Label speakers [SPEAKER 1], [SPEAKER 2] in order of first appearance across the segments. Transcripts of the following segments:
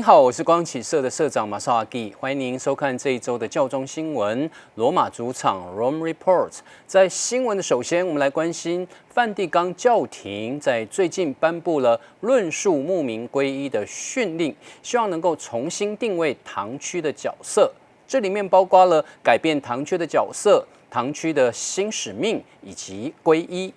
[SPEAKER 1] 您好，我是光启社的社长马绍阿基，欢迎您收看这一周的教宗新闻罗马主场 Rome Report。在新闻的首先，我们来关心梵蒂冈教廷在最近颁布了论述牧民皈依的训令，希望能够重新定位堂区的角色。这里面包括了改变堂区的角色、堂区的新使命以及皈依。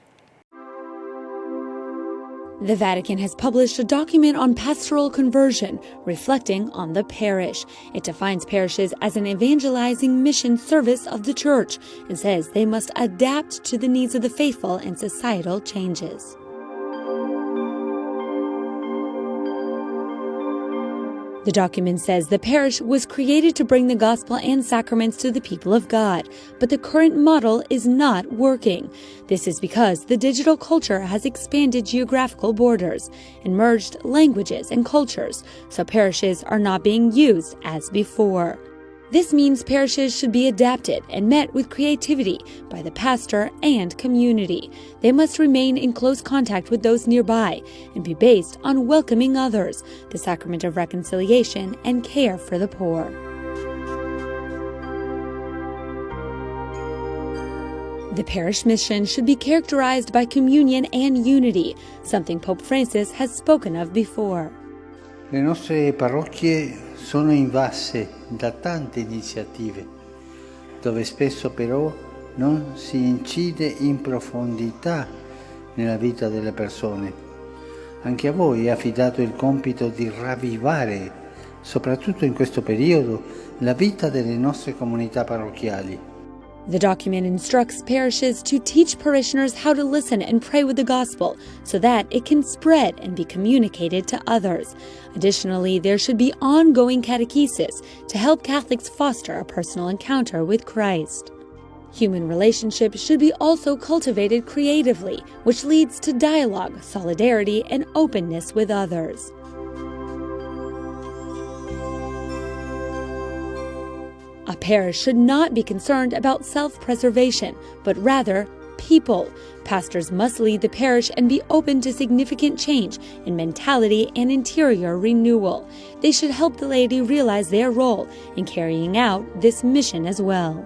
[SPEAKER 2] The Vatican has published a document on pastoral conversion, reflecting on the parish. It defines parishes as an evangelizing mission service of the Church and says they must adapt to the needs of the faithful and societal changes. The document says the parish was created to bring the gospel and sacraments to the people of God, but the current model is not working. This is because the digital culture has expanded geographical borders and merged languages and cultures, so parishes are not being used as before. This means parishes should be adapted and met with creativity by the pastor and community. They must remain in close contact with those nearby and be based on welcoming others, the Sacrament of Reconciliation, and care for the poor. The parish mission should be characterized by communion and unity, something Pope Francis has spoken of before.
[SPEAKER 3] Le nostre parrocchie sono invasse da tante iniziative, dove spesso però non si incide in profondità nella vita delle persone. Anche a voi è affidato il compito di ravvivare, soprattutto in questo periodo, la vita delle nostre comunità parrocchiali.
[SPEAKER 2] The document instructs parishes to teach parishioners how to listen and pray with the gospel so that it can spread and be communicated to others. Additionally, there should be ongoing catechesis to help Catholics foster a personal encounter with Christ. Human relationships should be also cultivated creatively, which leads to dialogue, solidarity, and openness with others. A parish should not be concerned about self-preservation, but rather people. Pastors must lead the parish and be open to significant change in mentality and interior renewal. They should help the laity realize their role in carrying out this mission as well.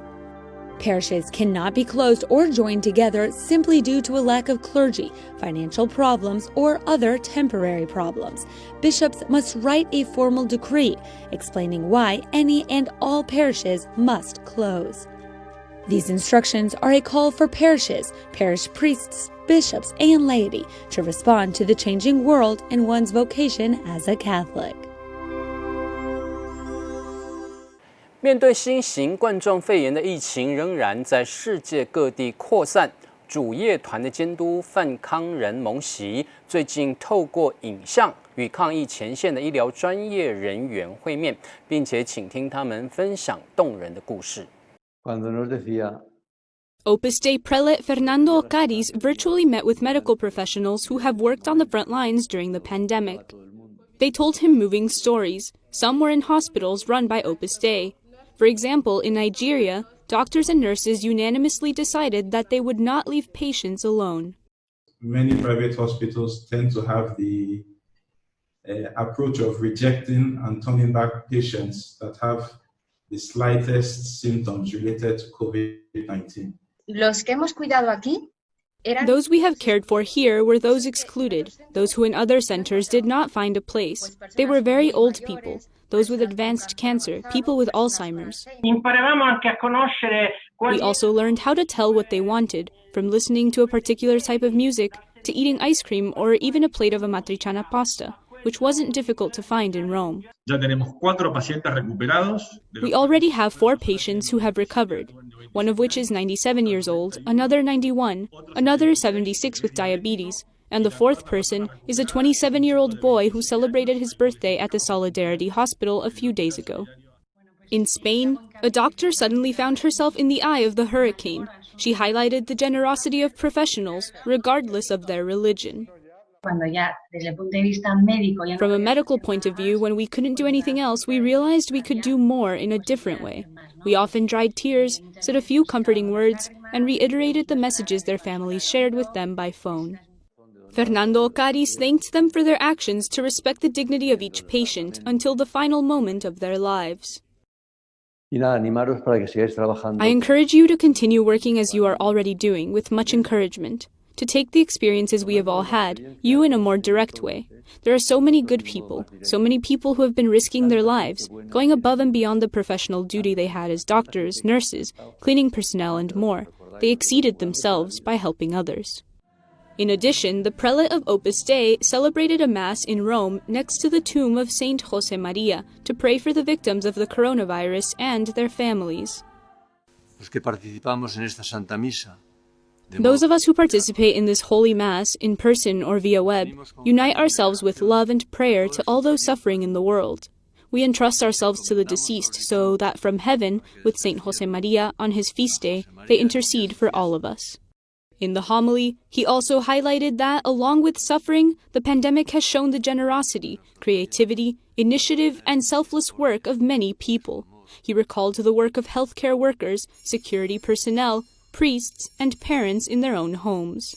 [SPEAKER 2] Parishes cannot be closed or joined together simply due to a lack of clergy, financial problems, or other temporary problems. Bishops must write a formal decree explaining why any and all parishes must close. These instructions are a call for parishes, parish priests, bishops, and laity to respond to the changing world and one's vocation as a Catholic.
[SPEAKER 1] 面对新型冠状肺炎的疫情仍然在世界各地扩散，主业团的监督范康仁蒙席最近透过影像与抗疫前线的医疗专业人员会面，并且倾听他们分享动人的故事。
[SPEAKER 4] Opus Dei prelate Fernando Ocariz virtually met with medical professionals who have worked on the front lines during the pandemic. They told him moving stories. Some were in hospitals run by Opus Dei. For example, in Nigeria, doctors and nurses unanimously decided that they would not leave patients alone.
[SPEAKER 5] Many private hospitals tend to have the approach of rejecting and turning back patients that have the slightest symptoms related to COVID-19.
[SPEAKER 6] Los que hemos cuidado aquí
[SPEAKER 4] Those we have cared for here were those excluded, those who in other centers did not find a place. They were very old people, those with advanced cancer, people with Alzheimer's. We also learned how to tell what they wanted, from listening to a particular type of music to eating ice cream or even a plate of amatriciana pasta, which wasn't difficult to find in Rome. We already have 4 patients who have recovered, one of which is 97 years old, another 91, another 76 with diabetes, and the 4th person is a 27-year-old boy who celebrated his birthday at the Solidarity Hospital a few days ago. In Spain, a doctor suddenly found herself in the eye of the hurricane. She highlighted the generosity of professionals, regardless of their religion. From a medical point of view, when we couldn't do anything else, we realized we could do more in a different way. We often dried tears, said a few comforting words, and reiterated the messages their families shared with them by phone. Fernando Ocaris thanked them for their actions to respect the dignity of each patient until the final moment of their lives. I encourage you to continue working as you are already doing, with much encouragement, to take the experiences we have all had, you in a more direct way. There are so many good people, so many people who have been risking their lives, going above and beyond the professional duty they had as doctors, nurses, cleaning personnel, and more. They exceeded themselves by helping others. In addition, the prelate of Opus Dei celebrated a Mass in Rome next to the tomb of Saint Jose Maria to pray for the victims of the coronavirus and their families. Those of us who participate in this Holy Mass, in person or via web, unite ourselves with love and prayer to all those suffering in the world. We entrust ourselves to the deceased so that from heaven, with Saint Jose Maria on his feast day, they intercede for all of us. In the homily, he also highlighted that, along with suffering, the pandemic has shown the generosity, creativity, initiative, and selfless work of many people. He recalled the work of healthcare workers, security personnel, priests, and parents in their own homes.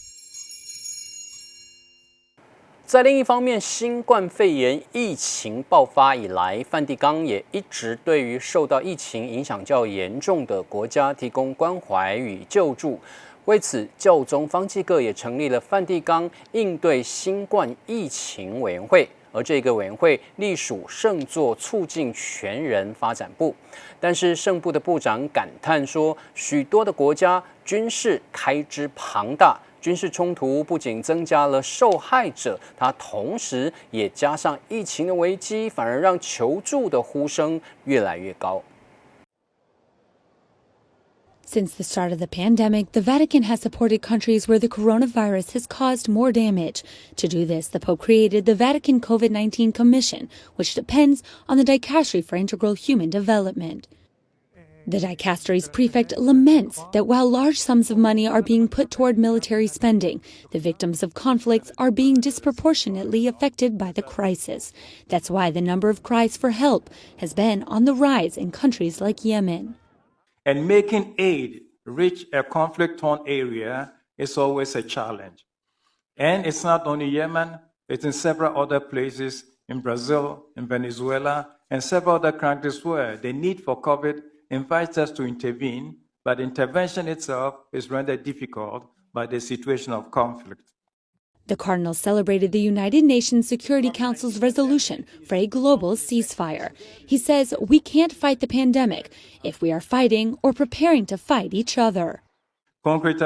[SPEAKER 1] 在另一方面，新冠肺炎疫情爆发以来，梵蒂冈也一直对于受到疫情影响较严重的国家提供关怀与救助。为此，教宗方济各也成立了梵蒂冈应对新冠疫情委员会，而这个委员会隶属圣座促进全人发展部。但是，圣部的部长感叹说，许多的国家军事开支庞大。军事冲突不仅增加了受害者，它同时也加上疫情的危机，反而让求助的呼声越来越高。
[SPEAKER 2] Since the start of the pandemic, the Vatican has supported countries where the coronavirus has caused more damage. To do this, the Pope created the Vatican COVID-19 Commission, which depends on the Dicastery for Integral Human Development. The Dicastery's prefect laments that while large sums of money are being put toward military spending, the victims of conflicts are being disproportionately affected by the crisis. That's why the number of cries for help has been on the rise in countries like Yemen.
[SPEAKER 7] And making aid reach a conflict-torn area is always a challenge. And it's not only Yemen, it's in several other places, in Brazil, in Venezuela, and several other countries where the need for COVID invites us to intervene, but intervention itself is rendered difficult by the situation of conflict.
[SPEAKER 2] The Cardinal celebrated the United Nations Security Council's resolution for a global ceasefire. He says we can't fight the pandemic if we are fighting or preparing to fight each other.
[SPEAKER 4] Concretely,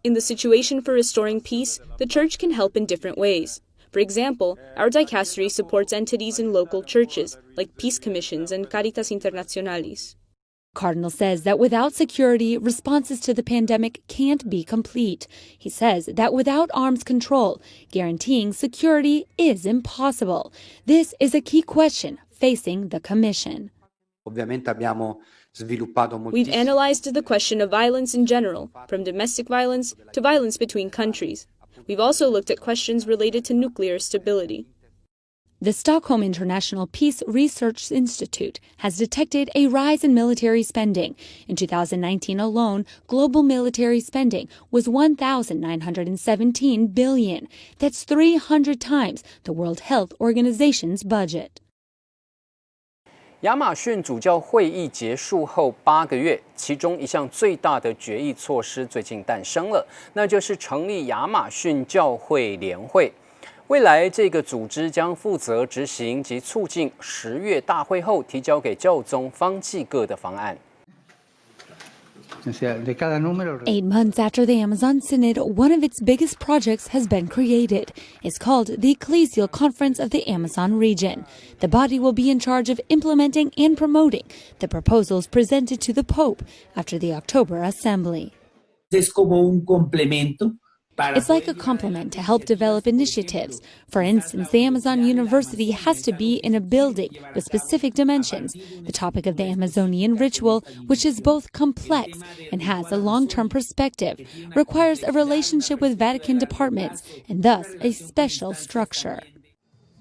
[SPEAKER 4] in the situation for restoring peace, the Church can help in different ways. For example, our dicastery supports entities in local churches, like peace commissions and Caritas Internationalis.
[SPEAKER 2] Cardinal says that without security, responses to the pandemic can't be complete. He says that without arms control, guaranteeing security is impossible. This is a key question facing the Commission.
[SPEAKER 4] We've analyzed the question of violence in general, from domestic violence to violence between countries. We've also looked at questions related to nuclear stability.
[SPEAKER 2] The Stockholm International Peace Research Institute has detected a rise in military spending. In 2019 alone, global military spending was $1,917 billion. That's 300 times the World Health Organization's budget.
[SPEAKER 1] 亚马逊主教会议结束后8个月，其中一项最大的决议措施最近诞生了，那就是成立亚马逊教会联会。未来这个组织将负责执行及促进10月大会后提交给教宗方济各的方案。
[SPEAKER 2] 8 months after the Amazon Synod, one of its biggest projects has been created. It's called the Ecclesial Conference of the Amazon region. The body will be in charge of implementing and promoting the proposals presented to the Pope after the October Assembly.
[SPEAKER 8] Es como un complemento.
[SPEAKER 2] It's like a complement to help develop initiatives. For instance, the Amazon University has to be in a building with specific dimensions. The topic of the Amazonian ritual, which is both complex and has a long-term perspective, requires a relationship with Vatican departments and thus a special structure.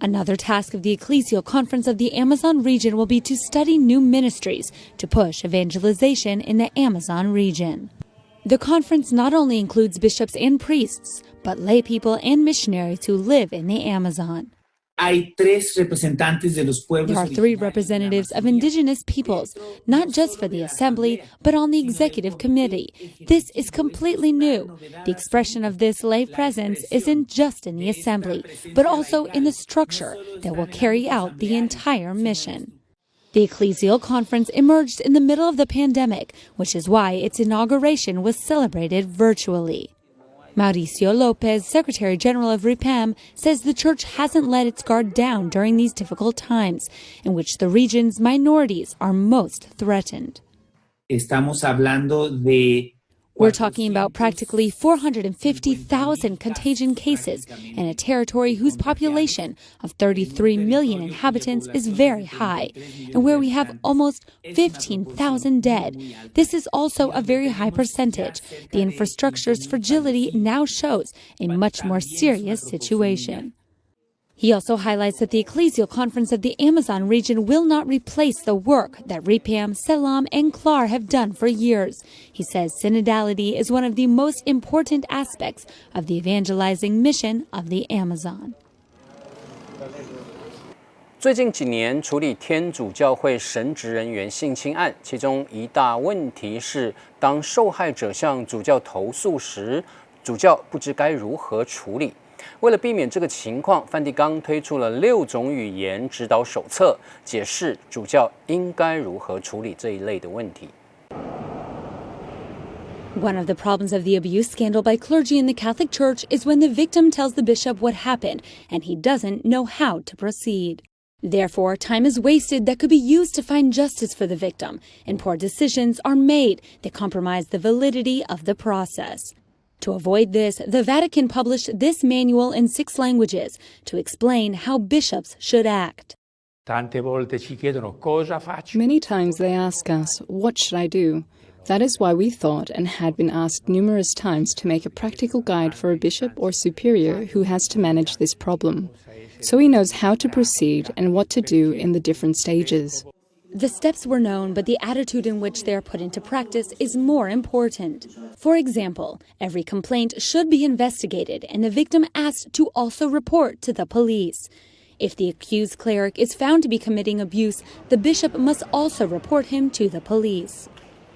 [SPEAKER 2] Another task of the Ecclesial Conference of the Amazon region will be to study new ministries to push evangelization in the Amazon region. The conference not only includes bishops and priests, but lay people and missionaries who live in the Amazon.
[SPEAKER 8] Hay tres representantes de los pueblos.
[SPEAKER 2] There are 3 representatives of indigenous peoples, not just for the assembly, but on the executive committee. This is completely new. The expression of this lay presence isn't just in the assembly, but also in the structure that will carry out the entire mission. The Ecclesial conference emerged in the middle of the pandemic, which is why its inauguration was celebrated virtually. Mauricio Lopez, Secretary General of RIPAM, says the Church hasn't let its guard down during these difficult times, in which the region's minorities are most threatened.
[SPEAKER 8] Estamos hablando de
[SPEAKER 2] We're talking about practically 450,000 contagion cases in a territory whose population of 33 million inhabitants is very high, and where we have almost 15,000 dead. This is also a very high percentage. The infrastructure's fragility now shows a much more serious situation. He also highlights that the Ecclesial Conference of the Amazon region will not replace the work that RIPAM, Selam, and CLAR have done for years. He says synodality is one of the most important aspects of the evangelizing mission of the Amazon.
[SPEAKER 1] 最近几年处理天主教会神职人员性侵案，其中一大问题是，当受害者向主教投诉时，主教不知该如何处理。为了避免这个情况，梵蒂冈推出了6种语言指导手册，解释主教应该如何处理这一类的问题。
[SPEAKER 2] One of the problems of the abuse scandal by clergy in the Catholic Church is when the victim tells the bishop what happened and he doesn't know how to proceed. Therefore, time is wasted that could be used to find justice for the victim, and poor decisions are made that compromise the validity of the process. To avoid this, the Vatican published this manual in 6 languages to explain how bishops should act.
[SPEAKER 9] Many times they ask us, what should I do? That is why we thought and had been asked numerous times to make a practical guide for a bishop or superior who has to manage this problem, so he knows how to proceed and what to do in the different stages.
[SPEAKER 2] The steps were known, but the attitude in which they are put into practice is more important. For example, every complaint should be investigated and the victim asked to also report to the police. If the accused cleric is found to be committing abuse, the bishop must also report him to the police.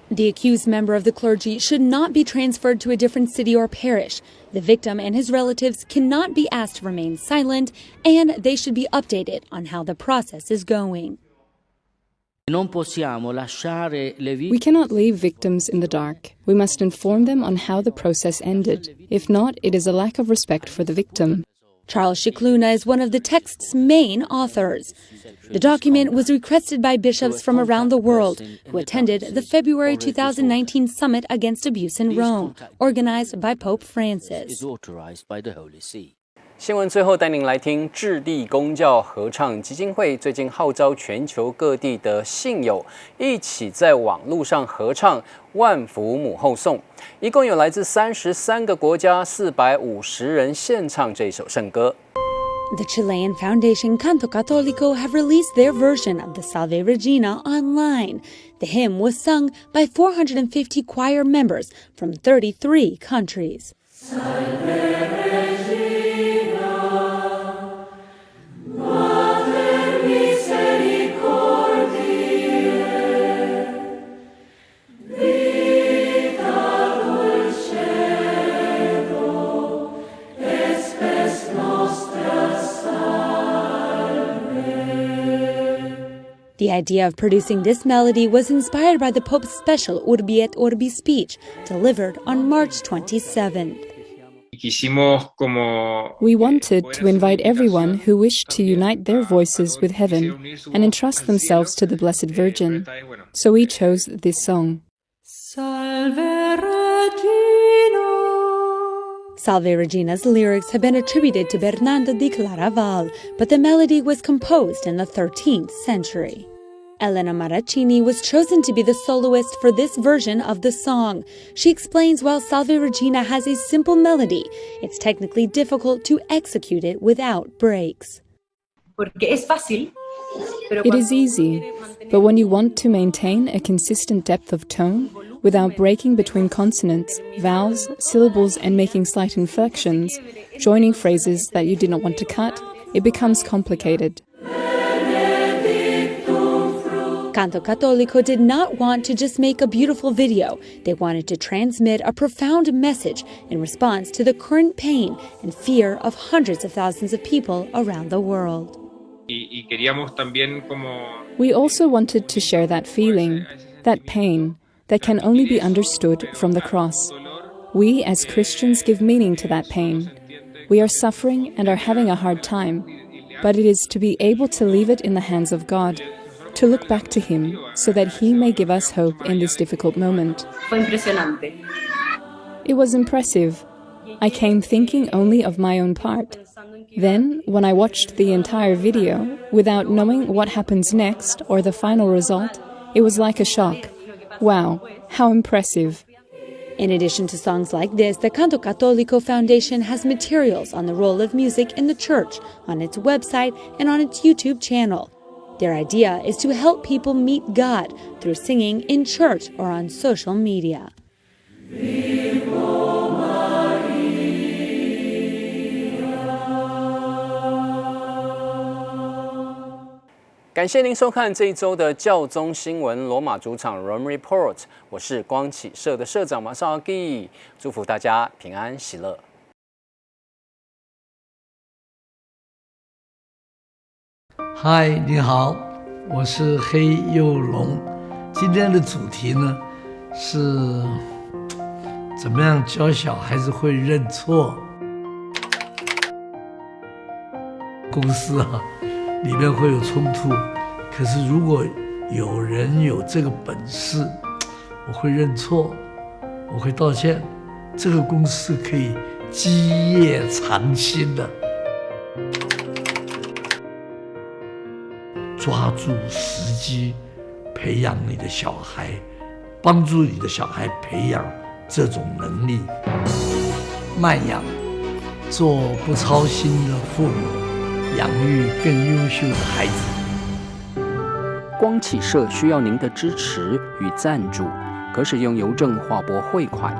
[SPEAKER 2] The accused member of the clergy should not be transferred to a different city or parish. The victim and his relatives cannot be asked to remain silent, and they should be updated on how the process is going.
[SPEAKER 9] We cannot leave victims in the dark. We must inform them on how the process ended. If not, it is a lack of respect for the victim.
[SPEAKER 2] Charles Scicluna is one of the text's main authors. The document was requested by bishops from around the world who attended the February 2019 Summit Against Abuse in Rome, organized by Pope Francis.
[SPEAKER 1] 新闻最后带您来听智利公教合唱基金会最近号召全球各地的信友一起在网络上合唱万福母后颂，一共有来自33个国家450人献唱这首圣歌。
[SPEAKER 2] The Chilean foundation Canto Católico have released their version of the Salve Regina online. The hymn was sung by 450 choir members from 33 countries. Salve Regina. The idea of producing this melody was inspired by the Pope's special Urbi et Orbi speech delivered on March 27th.
[SPEAKER 9] We wanted to invite everyone who wished to unite their voices with heaven and entrust themselves to the Blessed Virgin. So we chose this song.
[SPEAKER 2] Salve Regina. Salve Regina's lyrics have been attributed to Bernardo di Claraval, but the melody was composed in the 13th century. Elena Maracchini was chosen to be the soloist for this version of the song. She explains while Salve Regina has a simple melody, it's technically difficult to execute it without breaks.
[SPEAKER 9] It is easy, but when you want to maintain a consistent depth of tone, without breaking between consonants, vowels, syllables, and making slight inflections, joining phrases that you did not want to cut, it becomes complicated.
[SPEAKER 2] Canto Católico did not want to just make a beautiful video. They wanted to transmit a profound message in response to the current pain and fear of hundreds of thousands of people around the world.
[SPEAKER 9] We also wanted to share that feeling, that pain, that can only be understood from the cross. We, as Christians, give meaning to that pain. We are suffering and are having a hard time, but it is to be able to leave it in the hands of God, to look back to Him so that He may give us hope in this difficult moment. It was impressive. I came thinking only of my own part. Then, when I watched the entire video, without knowing what happens next or the final result, it was like a shock. Wow, how impressive.
[SPEAKER 2] In addition to songs like this, the Canto Católico Foundation has materials on the role of music in the church on its website and on its YouTube channel. Their idea is to help people meet God through singing in church or on social media.
[SPEAKER 1] 感谢您收看这一周的教宗新闻罗马主场 Rome Report， 我是光启社的社长马绍阿基，祝福大家平安喜乐。
[SPEAKER 10] 嗨，你好，我是黑幼龙。今天的主题呢是怎么样教小孩子会认错。公司里面会有冲突，可是如果有人有这个本事，我会认错，我会道歉，这个公司可以基业长青的。抓住时机，培养你的小孩，帮助你的小孩培养这种能力。慢养，做不操心的父母，养育更优秀的孩子。
[SPEAKER 1] 光启社需要您的支持与赞助，可使用邮政划拨汇款，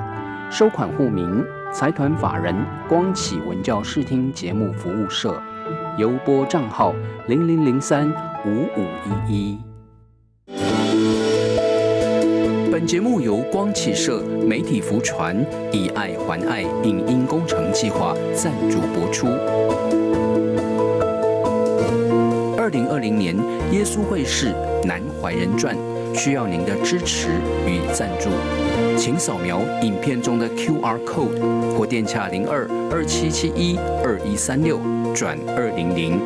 [SPEAKER 1] 收款户名财团法人光启文教视听节目服务社，邮拨账号00035511。本节目由光启社媒体福传以爱还爱影音工程计划赞助播出。2020年耶稣会士南怀仁传需要您的支持与赞助，请扫描影片中的 QR code 或电洽0227712136转200。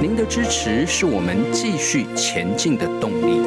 [SPEAKER 1] 您的支持是我们继续前进的动力。